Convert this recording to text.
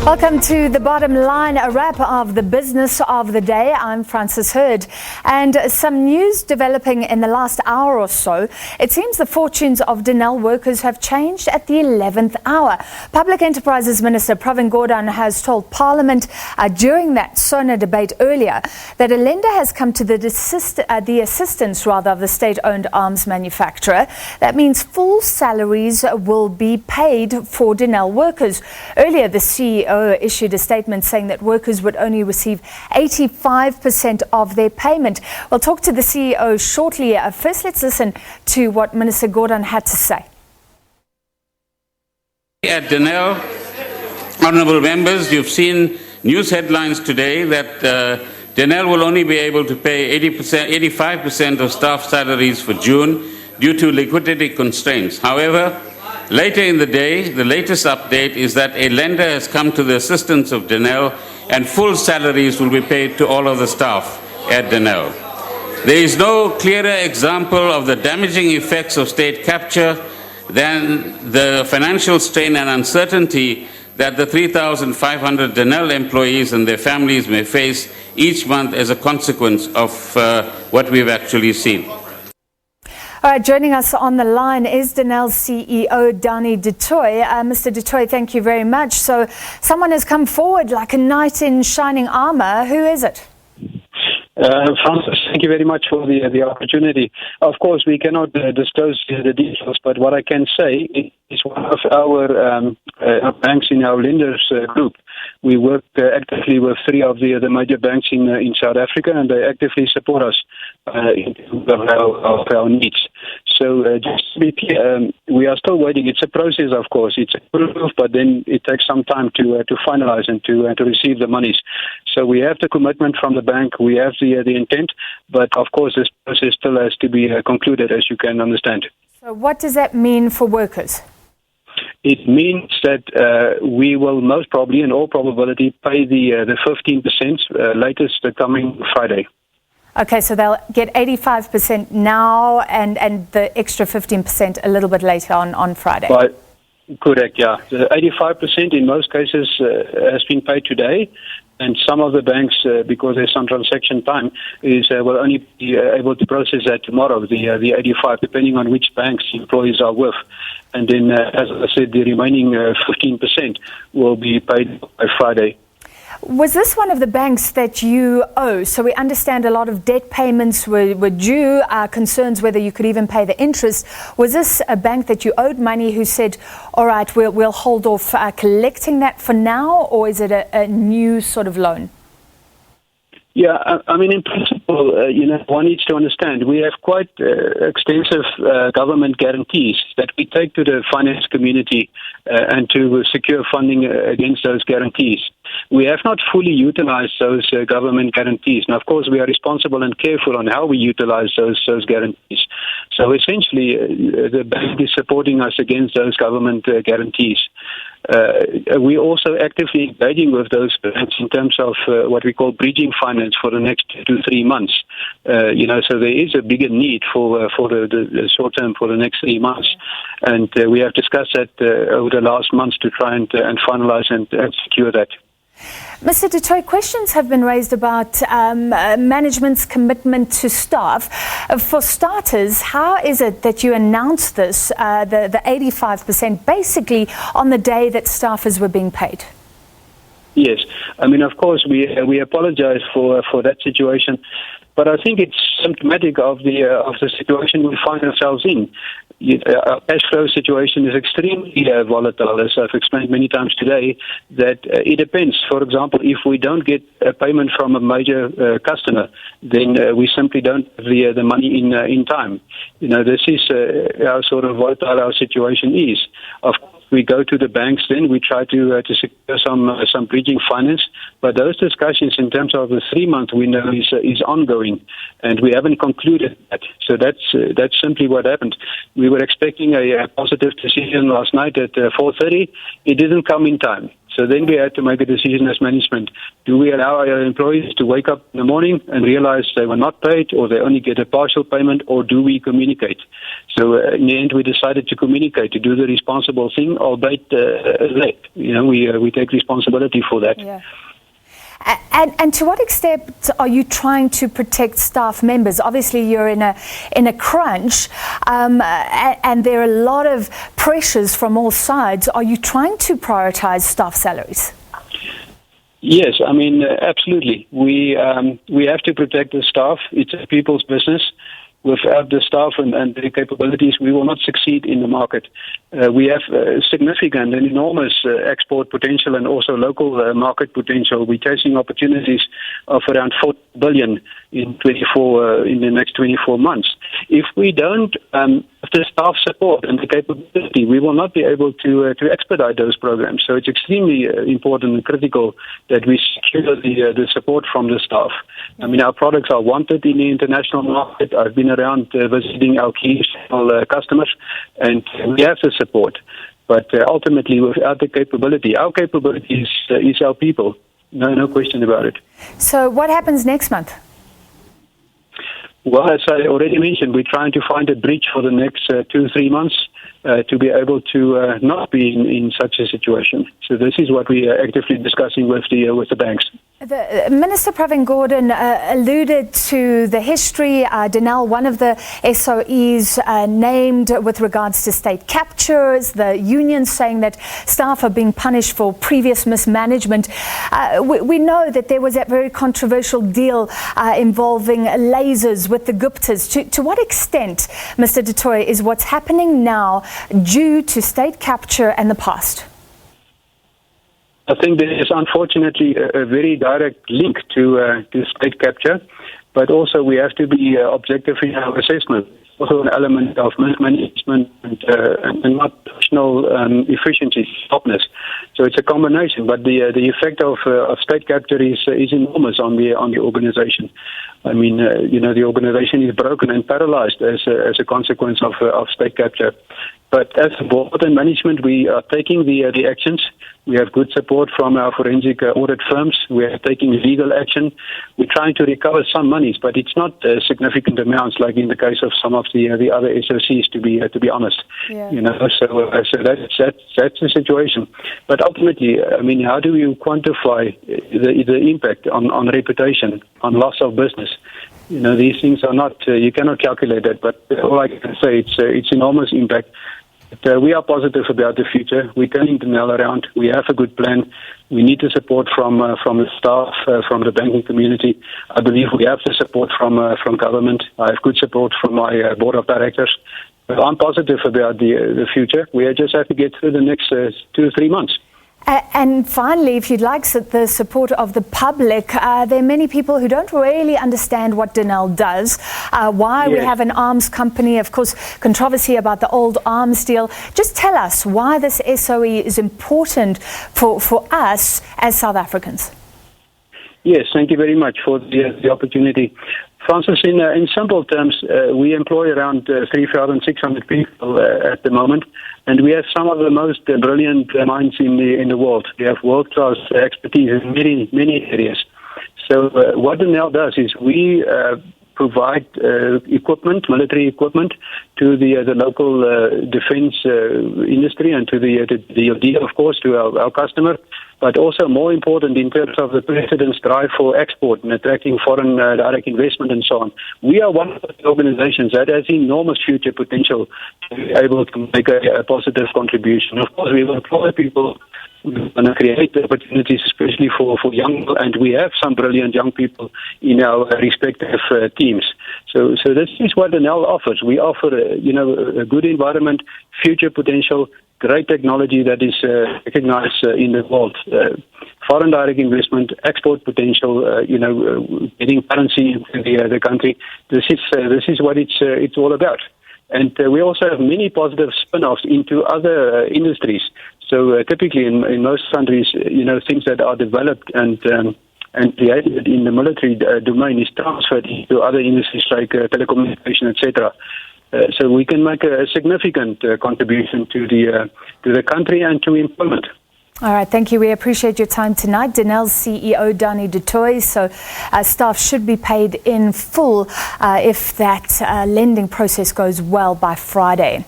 Welcome to The Bottom Line, a wrap of the business of the day. I'm Frances Hurd. And some news developing in the last hour or so. It seems the fortunes of Denel workers have changed at the 11th hour. Public Enterprises Minister Pravin Gordhan has told Parliament during that SONA debate earlier that a lender has come to the assistance of the state-owned arms manufacturer. That means full salaries will be paid for Denel workers. Earlier, the CEO issued a statement saying that workers would only receive 85% of their payment. We'll talk to the CEO shortly. First, let's listen to what Minister Gordhan had to say. At Denel, honourable members, you've seen news headlines today that Denel will only be able to pay 85% of staff salaries for June due to liquidity constraints. However, later in the day, the latest update is that a lender has come to the assistance of Denel and full salaries will be paid to all of the staff at Denel. There is no clearer example of the damaging effects of state capture than the financial strain and uncertainty that the 3,500 Denel employees and their families may face each month as a consequence of what we've actually seen. All right, joining us on the line is Denel's CEO, Danie du Toit. Mr. du Toit, thank you very much. So someone has come forward like a knight in shining armour. Who is it? Francis, thank you very much for the opportunity. Of course, we cannot disclose the details, but what I can say is one of our banks in our lenders group. We work actively with three of the major banks in South Africa, and they actively support us in our needs. So just to be clear, we are still waiting. It's a process, of course. It's approved, but then it takes some time to finalize and to receive the monies. So we have the commitment from the bank. We have the intent, but of course this process still has to be concluded, as you can understand. So what does that mean for workers? It means that we will most probably, in all probability, pay the 15% latest the coming Friday. Okay, so they'll get 85% now and the extra 15% a little bit later on Friday. Right. Correct, yeah. The 85% in most cases has been paid today, and some of the banks, because there's some transaction time, will only be able to process that tomorrow, the 85, depending on which banks employees are with. And then, as I said, the remaining 15% will be paid by Friday. Was this one of the banks that you owe? So we understand a lot of debt payments were due, concerns whether you could even pay the interest. Was this a bank that you owed money who said, all right, we'll hold off collecting that for now, or is it a new sort of loan? Yeah, I mean, in principle, one needs to understand we have quite extensive government guarantees that we take to the finance community and to secure funding against those guarantees. We have not fully utilized those government guarantees. Now, of course, we are responsible and careful on how we utilize those guarantees. So essentially, the bank is supporting us against those government guarantees. We're also actively engaging with those banks in terms of what we call bridging finance for the next 2 to 3 months. So there is a bigger need for the short term for the next 3 months, and we have discussed that over the last months to try and finalize and secure that. Mr. du Toit, questions have been raised about management's commitment to staff. For starters, how is it that you announced this, the 85%, basically on the day that staffers were being paid? Yes. I mean, of course, we apologize for that situation, but I think it's symptomatic of the situation we find ourselves in. Our cash flow situation is extremely volatile, as I've explained many times today, that it depends. For example, if we don't get a payment from a major customer, then we simply don't have the money in time. This is how sort of volatile our situation is. Of course, we go to the banks, then we try to secure some bridging finance, but those discussions in terms of the 3-month window is ongoing, and we haven't concluded that. So that's simply what happened. We were expecting a positive decision last night at 4:30. It didn't come in time. So then we had to make a decision as management. Do we allow our employees to wake up in the morning and realize they were not paid, or they only get a partial payment, or do we communicate? So in the end, we decided to communicate, to do the responsible thing, albeit late. We take responsibility for that. Yeah. And to what extent are you trying to protect staff members? Obviously, you're in a crunch, and there are a lot of pressures from all sides. Are you trying to prioritize staff salaries? Yes, I mean, absolutely. We have to protect the staff. It's a people's business. Without the staff and their capabilities, we will not succeed in the market. We have significant and enormous export potential and also local market potential. We're chasing opportunities of around 4 billion in the next 24 months. If we don't have the staff support and the capability, we will not be able to expedite those programs. So it's extremely important and critical that we secure the support from the staff. I mean, our products are wanted in the international market. I've been around visiting our key customers, and we have the support. But ultimately, without the capability, our capability is our people. No question about it. So what happens next month? Well, as I already mentioned, we're trying to find a bridge for the next 2-3 months to be able to not be in such a situation. So this is what we are actively discussing with the banks. The Minister Pravin Gordhan alluded to the history. Denel, one of the SOEs named with regards to state captures, the union saying that staff are being punished for previous mismanagement. We know that there was that very controversial deal involving lasers with the Guptas. To what extent, Mr. Du Toit, is what's happening now due to state capture and the past? I think there is unfortunately a very direct link to state capture, but also we have to be objective in our assessment. Also an element of mismanagement and not national efficiency, softness. So it's a combination, but the effect of state capture is enormous on the organization. I mean, the organization is broken and paralyzed as a consequence of state capture. But as a board and management, we are taking the actions. We have good support from our forensic audit firms. We are taking legal action. We're trying to recover some monies, but it's not significant amounts like in the case of some of the other SOCs. To be honest, yeah. So that's the situation. But ultimately, I mean, how do you quantify the impact on reputation, on loss of business? These things are not you cannot calculate that. But all I can say it's enormous impact. But we are positive about the future. We're turning Denel around. We have a good plan. We need the support from the staff, from the banking community. I believe we have the support from government. I have good support from my board of directors. But I'm positive about the future. We just have to get through the next 2-3 months. And finally, if you'd like the support of the public, there are many people who don't really understand what Denel does, why we have an arms company, of course, controversy about the old arms deal. Just tell us why this SOE is important for us as South Africans. Yes, thank you very much for the opportunity. Francis, in simple terms, we employ around 3,600 people at the moment, and we have some of the most brilliant minds in the world. We have world-class expertise in many areas. So what Denel does is we provide equipment, military equipment, to the local defense industry and to the deal, of course, to our customer. But also more important in terms of the president's drive for export and attracting foreign direct investment and so on. We are one of the organizations that has enormous future potential to be able to make a positive contribution. Of course, we will employ people and create opportunities, especially for young, and we have some brilliant young people in our respective teams. So this is what Denel offers. We offer, a good environment, future potential, great technology that is recognized in the world. Foreign direct investment, export potential, getting currency into the country. This is what it's all about. And we also have many positive spin-offs into other industries. So typically in most countries, things that are developed and created in the military domain is transferred into other industries like telecommunication, etc. So we can make a significant contribution to the country and to employment. All right, thank you. We appreciate your time tonight. Denel's CEO, Danie du Toit. So staff should be paid in full if that lending process goes well by Friday.